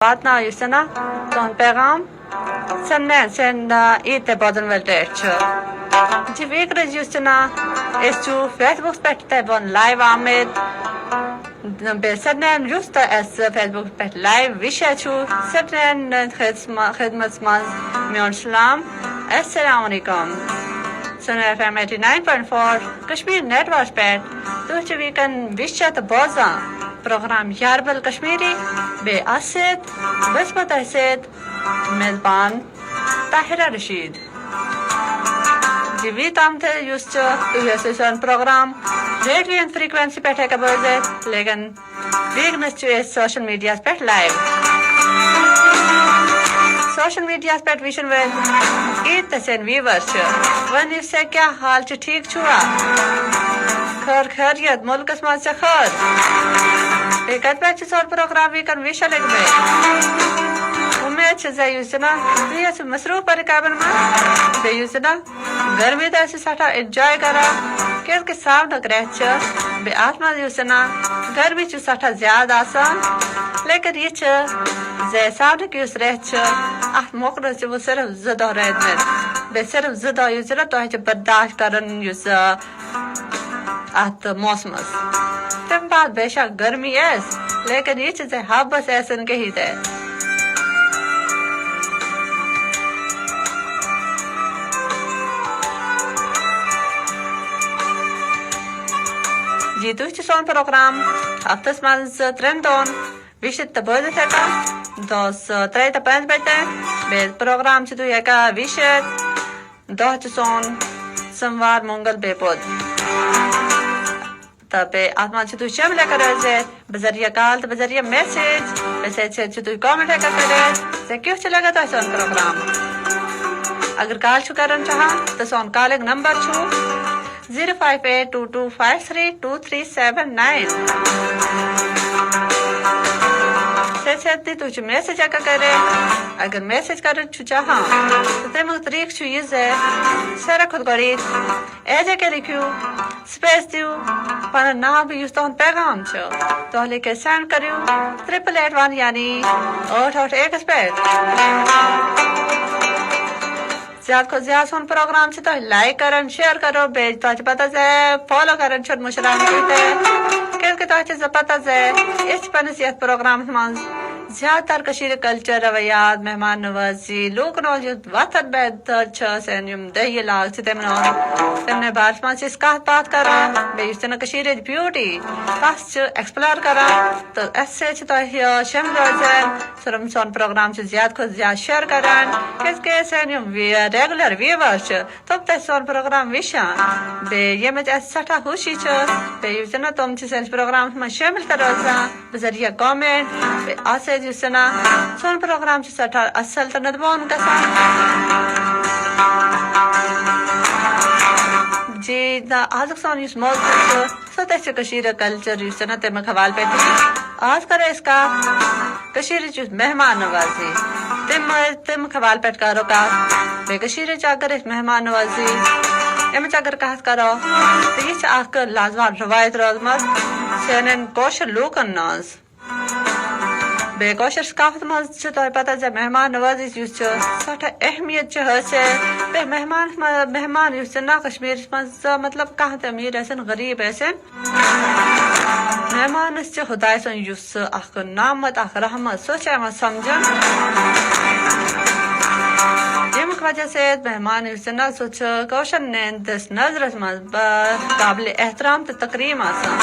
Partner Yusana, Don Pegam, Sunnet and eat the bottom will touch. The week Yusana is to Facebook pet tab on live Ahmed. The Sunnet used as Facebook pet live Vishachu, Sunnet Khidmatsman, Mion Slam, Assalamu alaikum. Sunnet FM 89.4, Kashmir Network Pet, which we can wish at the Boza. Program Yarbal Kashmiri Be Asid Bismat Asid Mezban Tahira Rashid Jivi Tamte used to program radio and frequency pet hekaboze legan bigness to social media pet live social media pet vision with eat the same viewers when you say kya hal ch theek chua خیر خیریت ملک اسمان سے خیر ایکت پیچھس اور programme بھی کن ویشا لگ میں امید چھزا یوزنا بیس مصروف پر کابل میں بے یوزنا گرمی دا ایسی ساٹھا انجوائے کرا کیس کے سام نک رہ چھا بے آتما یوزنا گرمی چھو ساٹھا زیادہ آسان لیکن یہ چھا زی سام نک یوز رہ چھا آت موقع چھو وہ صرف زدہ رہ دن بے صرف زدہ یوزنا تو ہے چھو برداشت کرن یوزا at موسمس تم بعد بے شک گرمی ایس لیکن یہ چیزیں حابس ایسن کے ہی دے جی دوشتی سون پروگرام ہفتس منز ترندون ویشت تبوز تھکا دوس تری تا پینز بیٹے بیز پروگرام چی دو یکا ویشت دوشتی سون سموار منگل بے پود تبے آتمان چھتو شامل کرے بذریعہ کال بذریعہ میسیج چھتو کامنٹ کرے سے کیوں چلے گا تو سون پروگرام اگر کال چھو کرن چاہا تو سون کال ایک نمبر چھو 05822532379 سے تو چھو میسیج کرے اگر میسیج کرن چھو چاہا تو تیمو طریق چھو یہ ہے سارا خود گوڑید ایجے کے لکھو سپیس دیو پانا نام بھی یوستان پیغام چھو تو لے کے سینڈ کریو 8881 یعنی 881 سپیس زیاد کو زیاد سون پروگرام سے تو لائک کرن شیئر کرو بیج تو اچھا پتا سے فالو کرن چھوٹ مشران کیتے کیونکہ تو اچھا پتا سے اس پنسیت پروگرام ہمان زیادہ تر کشیر کلچر رویات مہمان نوازی لوگ نوزیت وطن بیدر چھا سینیم دہی لاغ سے تمنے بارسمان سے اس کا بات کرا بے یوستنا کشیر بیوٹی پاس چھو ایکسپلور کرا تو ایسے چھو تو شمل روزین سرم سون پروگرام سے زیاد کو زیاد شیئر کرن کس کے سینیم ریگولر ویور چھو تب تے سون پروگرام ویشان بے یہ مجھ ایسا سٹھا خوشی چھو بے یوستنا تم چھ سینس پروگرام میں شامل کروزا بذریعہ کومنٹ بے آسے جسنا سون پروگرام سے سٹھا اصل تندبون کا جی دا آزک سون یوس موضوع ستے سے کشیر کلچر یوسنا تے میں خوال پیٹی آج کرے اس کا کشیر جو مہمان نوازی تم خوال پیٹ کرو کا بے کشیر چاکر اس مہمان نوازی ایم چاکر کہت کرو تو یہ چاک لازوان روایت روزمت سینن کوشر لوکن ناز بے کوشر ثقافت مز چھتو پتہ جب مہمان نوازی یوس چھو سٹھا اہمیت چھو سے بے مہمان یوس نا کشمیر مز مطلب کہاں امیر ایسن غریب ایسن مہمان اس چھو خدای سن یوس اخ نامت اخ رحمت سوچا ما سمجھن جمک وجہ سے مہمان یوس نا سوچ کوشر نے دس نظرت مز قابل احترام تے تقریم آسان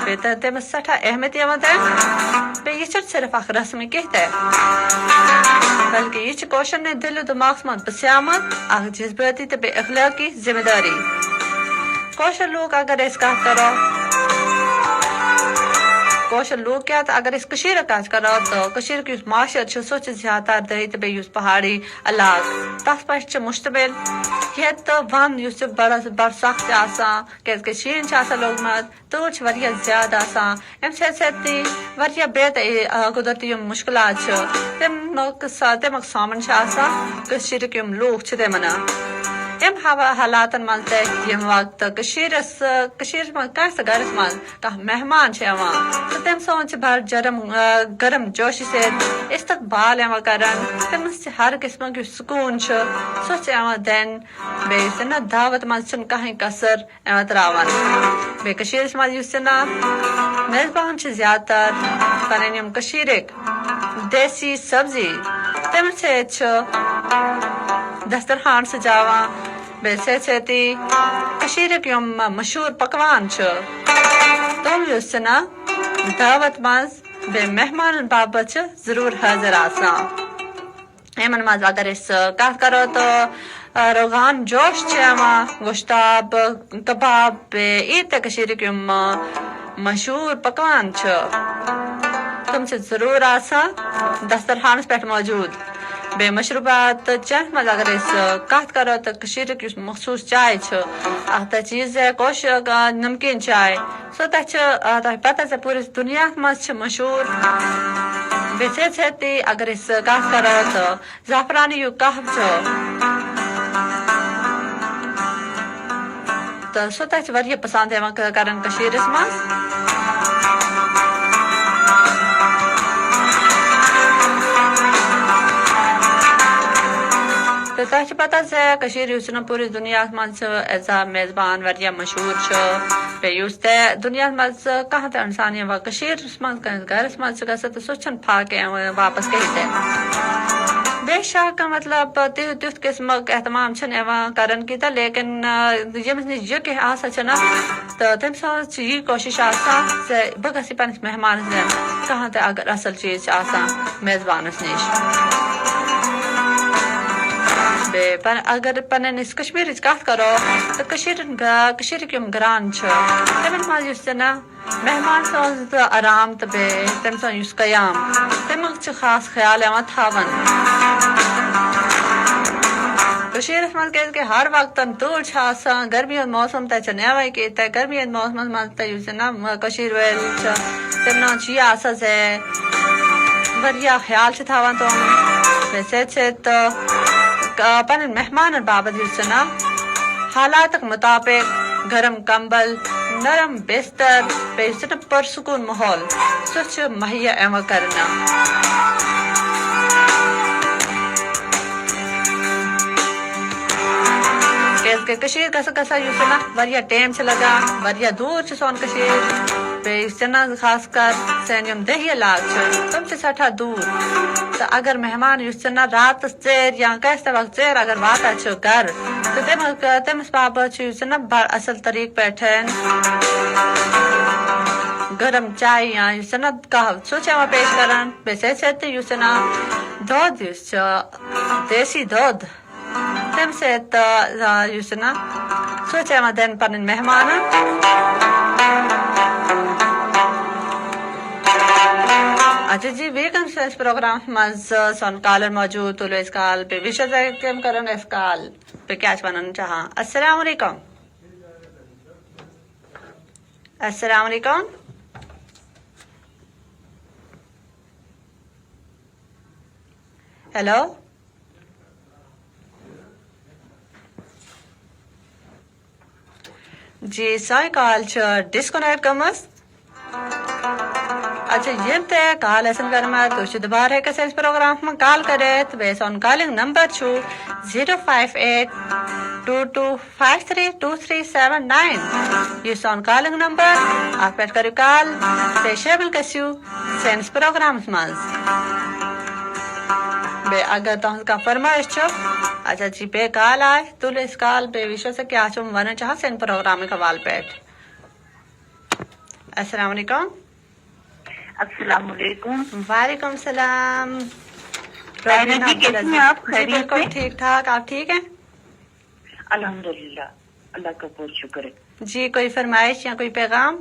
بہتر تے میں سٹھا اہمیت یمت ہے بے یہ چھٹ صرف اخ رسمی کہتا ہے بلکہ یہ چھ کوشن نے دل و دماغ من بسیامت اخ جذباتی تے بے اخلاقی ذمہ داری کوشن لوگ اگر اس کا کرو کوشن لوگ کیا تھا اگر اس کشیر کاج کرو تو کشیر کی اس معاشرت چھو سوچ زیادہ دہی تے بے یوس پہاڑی علاق تاس پاش چھ مشتبل یہ تو وان یوس بڑا سخت آسان کہ شین چھ آسان لوگ مد دور چھ وریا زیادہ آسان ام سیتی وریا بیت قدرتی مشکلات چھ تم سامن چھ آسان کشیر کی لوگ چھ دے منا حالات منٛز یم وقت کشیر من کانٛسہِ گرس منٛز کانٛہہ مہمان چھُ یِوان تہٕ تٔمۍ سُنٛد چھِ بڑٕ گرم جوشی سۭتۍ استقبال یِوان کران تٔمِس چھِ ہر قٕسمُک یُس سکوٗن چھُ سُہ چھُ یِوان دِنہٕ بیٚیہِ یُس نا دعوت منٛز چھُنہٕ کٕہٕنۍ کثر یِوان تراوان بیٚیہِ کٔشیٖرس منٛز یُس نا میزبان چھِ زیادٕ تر پنٕنۍ یِم کٔشیٖرٕکۍ دیسی سبزی تَمہِ سۭتۍ چھُ دسترخان سجاوان بیٚیہِ سۭتۍ سۭتی کٔشیٖرٕکۍ یِم مشہوٗر پکوان چھِ تِم یُس نا دعوت منٛز بیٚیہِ مہمانن باپتھ چھِ ضروٗر حٲضِر آسان یِمن منٛز اگر أسۍ کتھ کرو تہٕ روغان جوش چھِ یِوان گۄشتاب کباب بیٚیہِ ییٖتیٛاہ کٔشیٖرٕکۍ یِم مشہوٗر پکوان چھِ تِم چھِ ضروٗر آسان دسترخانس پٮ۪ٹھ موجوٗد بیٚیہِ مشروبات چٮ۪نس منٛز اگر أسۍ کتھ کرو تہٕ کٔشیٖرٕکۍ یُس مخصوٗص چاے چھِ اکھ چیٖز ہے کٲشُر نمکیٖن چاے سۄ تتھ چھِ تۄہہِ پتہ زِ پوٗرِس دُنیاہس منٛز چھِ مشہوٗر بیٚیہِ سۭتۍ سۭتی اگر أسۍ کتھ کرو تہٕ زعفرانی یُک قہوٕ چھُ تہٕ سُہ تتھ چھِ واریاہ پسنٛد یِوان کران کٔشیٖرس منٛز تہٕ تۄہہِ چھِ پتہ زِ کٔشیٖر یُس نا پوٗرِس دُنیاہس منٛز چھُ ایز اے میزبان واریاہ مشہوٗر چھُ بیٚیہِ یُس تہِ دُنیاہس منٛز کانٛہہ تہِ اِنسان یِوان کٔشیٖرس منٛز کٲنٛسہِ گرس منٛز چھُ گژھان تہٕ سُہ چھُنہٕ فاقے یِوان واپس کِہیٖنۍ تہِ بے شک مطلب تیُتھ قٕسمُک احتمام چھُنہٕ یِوان کران کینٛہہ تہٕ لیکن ییٚمِس نِش یہِ کینٛہہ آسان چھُ نا تہٕ تٔمۍ سٕنٛز چھِ یی کوٗشش آسان زِ بہٕ گژھٕ یہِ پننِس مہمانس دِنۍ کانٛہہ تہِ اگر اصل چیٖز چھُ آسان میزبانس نِش بیٚیہِ اگر پنٕنۍ أسۍ کشمیٖرٕچ کتھ کرو تہٕ کٔشیٖرٕکۍ یِم گرٛان چھِ تِمن منٛز یُس تہِ نا مہمان سُنٛد آرام تہٕ بیٚیہِ تٔمۍ سُنٛد یُس قیام تمیُک چھُ خاص خیال یِوان تھاوان کٔشیٖرس منٛز کیازِ کہِ ہر وقتن تۭر چھِ آسان گرمی ہُنٛد موسم تہِ چھُنہٕ یِوان کینٛہہ تہٕ گرمی ہٕنٛدِ موسمس منٛز تہِ یُس نا کٔشیٖر وٲلۍ چھِ تِمن چھُ یہِ آسان زِ واریاہ خیال چھِ تھاوان تِم بیٚیہِ سۭتۍ سۭتۍ پنٕنۍ مہمانن باپتھ یُس نا حالاتُک مُطابق گرم کمبل نرم بستر بیٚیہِ یُس نا پرسکوٗن ماحول سُہ چھُ مہیا یِوان کرنہٕ کیازِ کہِ کٔشیٖر گژھان یُس نا واریاہ ٹایم چھُ لگان واریاہ دوٗر چھُ سون کٔشیٖر بیٚیہِ یُس نا خاص کر سٲنۍ یِم دہی علاقہٕ چھِ تِم چھِ سٮ۪ٹھاہ دوٗر تہٕ اگر مہمان یُس نا راتس ژیٖرۍ یا کٲنٛسہِ تہِ وقت ژیٖرۍ اگر واتان چھُ گرٕ تہٕ تٔمِس باپتھ چھُ یُس نا بڑٕ اصل طریٖقہٕ پٲٹھۍ گرم چاے یا یُس نا قہوٕ سُہ چھُ یِوان پیش کران بیٚیہِ سۭتۍ سۭتۍ یُس نا دۄد یُس چھُ دیسی دۄد تمہِ سۭتۍ یُس نا سُہ چھُ یِوان دِنہٕ پنٕنۍ مہمانن اچھا جی ویٖکن چھُ اَسہِ پروگرامس منٛز سون کالر موجوٗد تُلو أسۍ کال بیٚیہِ وِش کٔمۍ کرن أسۍ کال بیٚیہِ کیٛاہ چھِ وَنُن چاہان السلام علیکُم السلام علیکُم ہیلو جی سٲنۍ کال چھِ ڈِسکونیکٹ گٔمٕژ اچھا یِم تہِ کال آسن کٔرمٕژ تُہۍ چھِو دُبارٕ ہٮ۪کان سٲنِس پروگرامس منٛز کال کٔرِتھ بیٚیہِ سون کالِنگ نمبر چھُ 05822532379 یہِ سون کالِنگ نمبر اتھ پٮ۪ٹھ کٔرِو کال بیٚیہِ شٲمِل گٔژھِو سٲنِس پروگرامس منٛز بیٚیہِ اگر تُہنٛز کانٛہہ فرمٲیش چھُ اچھا جی بیٚیہِ کال آے تُلو أسۍ کال بیٚیہِ وٕچھو سا کیٛاہ چھُ وَنُن چاہان سانہِ پروگرامٕکۍ حوالہٕ پٮ۪ٹھ السلام علیکُم السلام علیکم وعلیکم السلام بالکل ٹھیک ٹھاک آپ ٹھیک ہیں الحمد للہ اللہ کا بہت شکر ہے جی کوئی فرمائش یا کوئی پیغام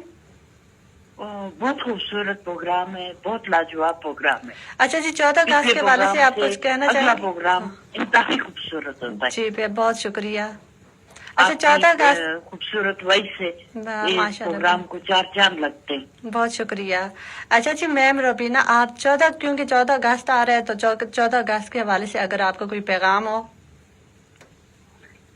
بہت خوبصورت پروگرام ہے بہت لاجواب پروگرام ہے اچھا جی 14 اگست کے حوالے سے آپ کچھ کہنا چاہیں اگلا پروگرام انتہائی خوبصورت ہوتا ہے جی بہت شکریہ اچھا 14 اگست خوبصورت وائس سے پروگرام کو چار چاند لگتے ہیں بہت شکریہ اچھا جی میم روبینہ آپ 14 کیونکہ 14 اگست آ رہے ہیں تو 14 اگست کے حوالے سے اگر آپ کا کوئی پیغام ہو